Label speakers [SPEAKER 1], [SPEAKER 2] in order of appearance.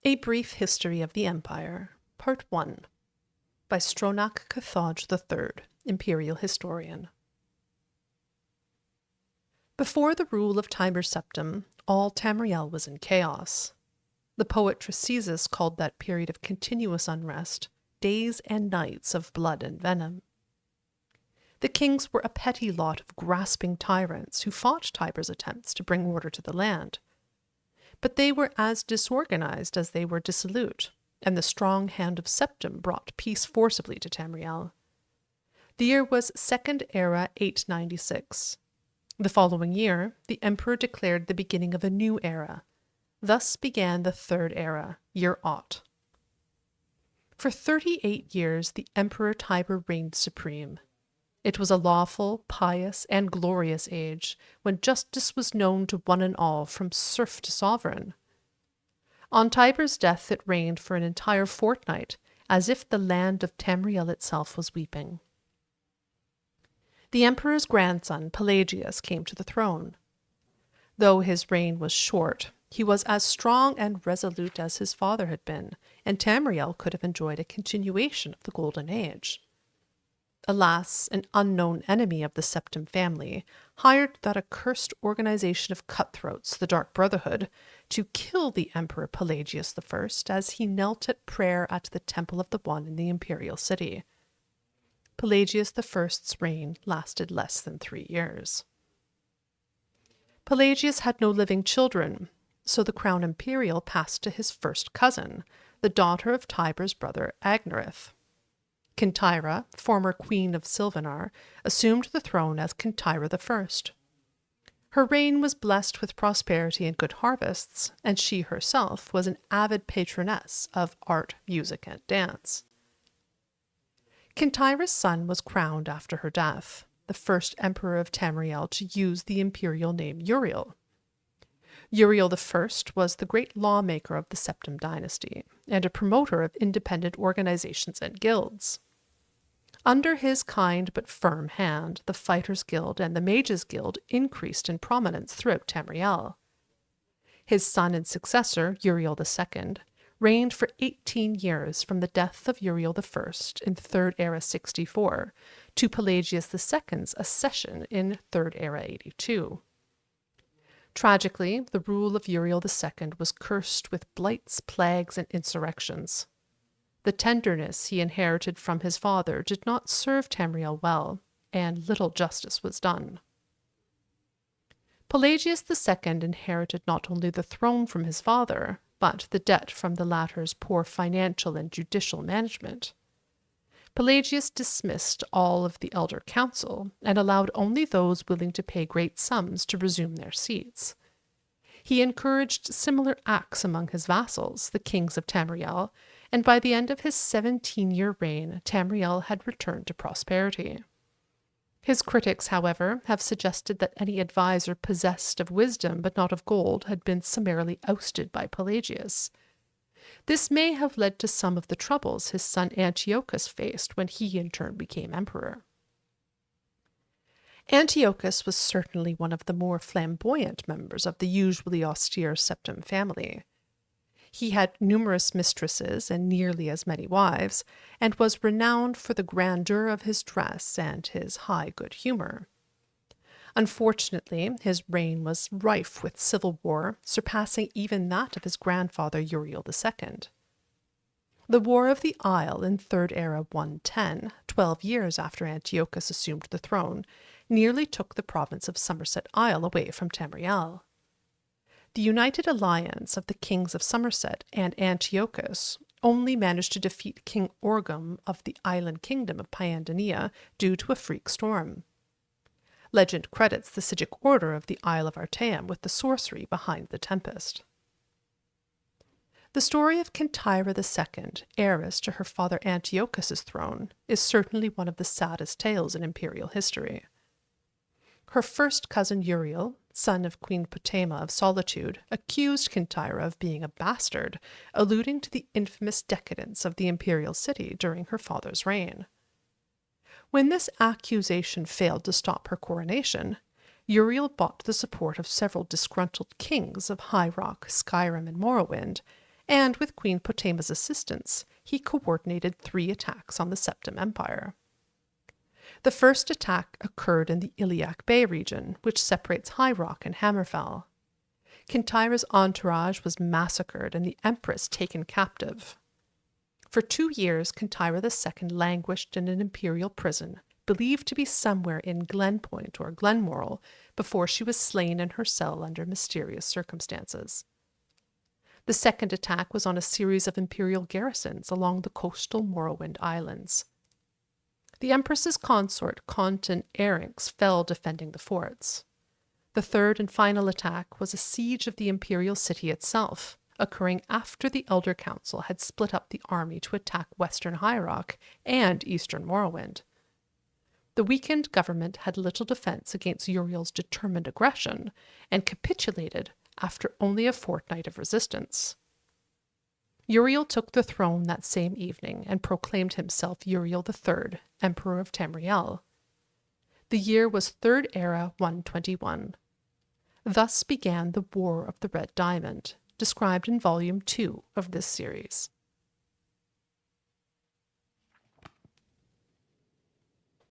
[SPEAKER 1] A Brief History of the Empire, Part 1, by Stronach Cathodge III, Imperial Historian. Before the rule of Tiber Septim, all Tamriel was in chaos. The poet Tresisis called that period of continuous unrest days and nights of blood and venom. The kings were a petty lot of grasping tyrants who fought Tiber's attempts to bring order to the land. But they were as disorganized as they were dissolute, and the strong hand of Septim brought peace forcibly to Tamriel. The year was Second Era 896. The following year, the emperor declared the beginning of a new era. Thus began the Third Era, year Aught. For 38 years the Emperor Tiber reigned supreme. It was a lawful, pious, and glorious age, when justice was known to one and all, from serf to sovereign. On Tiber's death it reigned for an entire fortnight, as if the land of Tamriel itself was weeping. The emperor's grandson, Pelagius, came to the throne. Though his reign was short, he was as strong and resolute as his father had been, and Tamriel could have enjoyed a continuation of the Golden Age. Alas, an unknown enemy of the Septim family hired that accursed organization of cutthroats, the Dark Brotherhood, to kill the Emperor Pelagius I as he knelt at prayer at the Temple of the One in the imperial city. Pelagius I's reign lasted less than 3 years. Pelagius had no living children, so the crown imperial passed to his first cousin, the daughter of Tiber's brother Agnerith. Kintyra, former queen of Silvanar, assumed the throne as Kintyra I. Her reign was blessed with prosperity and good harvests, and she herself was an avid patroness of art, music, and dance. Kintyra's son was crowned after her death, the first emperor of Tamriel to use the imperial name Uriel. Uriel I was the great lawmaker of the Septim dynasty, and a promoter of independent organizations and guilds. Under his kind but firm hand, the Fighters' Guild and the Mages' Guild increased in prominence throughout Tamriel. His son and successor, Uriel II, reigned for 18 years from the death of Uriel I in Third Era 64 to Pelagius II's accession in Third Era 82. Tragically, the rule of Uriel II was cursed with blights, plagues, and insurrections. The tenderness he inherited from his father did not serve Tamriel well, and little justice was done. Pelagius II inherited not only the throne from his father, but the debt from the latter's poor financial and judicial management. Pelagius dismissed all of the elder council and allowed only those willing to pay great sums to resume their seats. He encouraged similar acts among his vassals, the kings of Tamriel, and by the end of his 17-year reign, Tamriel had returned to prosperity. His critics, however, have suggested that any advisor possessed of wisdom but not of gold had been summarily ousted by Pelagius. This may have led to some of the troubles his son Antiochus faced when he in turn became emperor. Antiochus was certainly one of the more flamboyant members of the usually austere Septim family. He had numerous mistresses and nearly as many wives, and was renowned for the grandeur of his dress and his high good humor. Unfortunately, his reign was rife with civil war, surpassing even that of his grandfather Uriel II. The War of the Isle in Third Era 110, 12 years after Antiochus assumed the throne, nearly took the province of Somerset Isle away from Tamriel. The united alliance of the kings of Somerset and Antiochus only managed to defeat King Orgum of the island kingdom of Paiandania due to a freak storm. Legend credits the Sigic order of the Isle of Artaeum with the sorcery behind the tempest. The story of Kintyra II, heiress to her father Antiochus's throne, is certainly one of the saddest tales in imperial history. Her first cousin Uriel, son of Queen Potema of Solitude, accused Kintyra of being a bastard, alluding to the infamous decadence of the imperial city during her father's reign. When this accusation failed to stop her coronation, Uriel bought the support of several disgruntled kings of High Rock, Skyrim, and Morrowind, and with Queen Potema's assistance, he coordinated 3 attacks on the Septim Empire. The first attack occurred in the Iliac Bay region, which separates High Rock and Hammerfell. Kintyra's entourage was massacred and the Empress taken captive. For 2 years, Kintyra II languished in an imperial prison, believed to be somewhere in Glenpoint or Glenmoral, before she was slain in her cell under mysterious circumstances. The second attack was on a series of imperial garrisons along the coastal Morrowind Islands. The Empress's consort, Content Erinx, fell defending the forts. The third and final attack was a siege of the imperial city itself, occurring after the Elder Council had split up the army to attack western High Rock and eastern Morrowind. The weakened government had little defense against Uriel's determined aggression and capitulated after only a fortnight of resistance. Uriel took the throne that same evening and proclaimed himself Uriel III, Emperor of Tamriel. The year was 3rd Era 121. Thus began the War of the Red Diamond, described in Volume 2 of this series.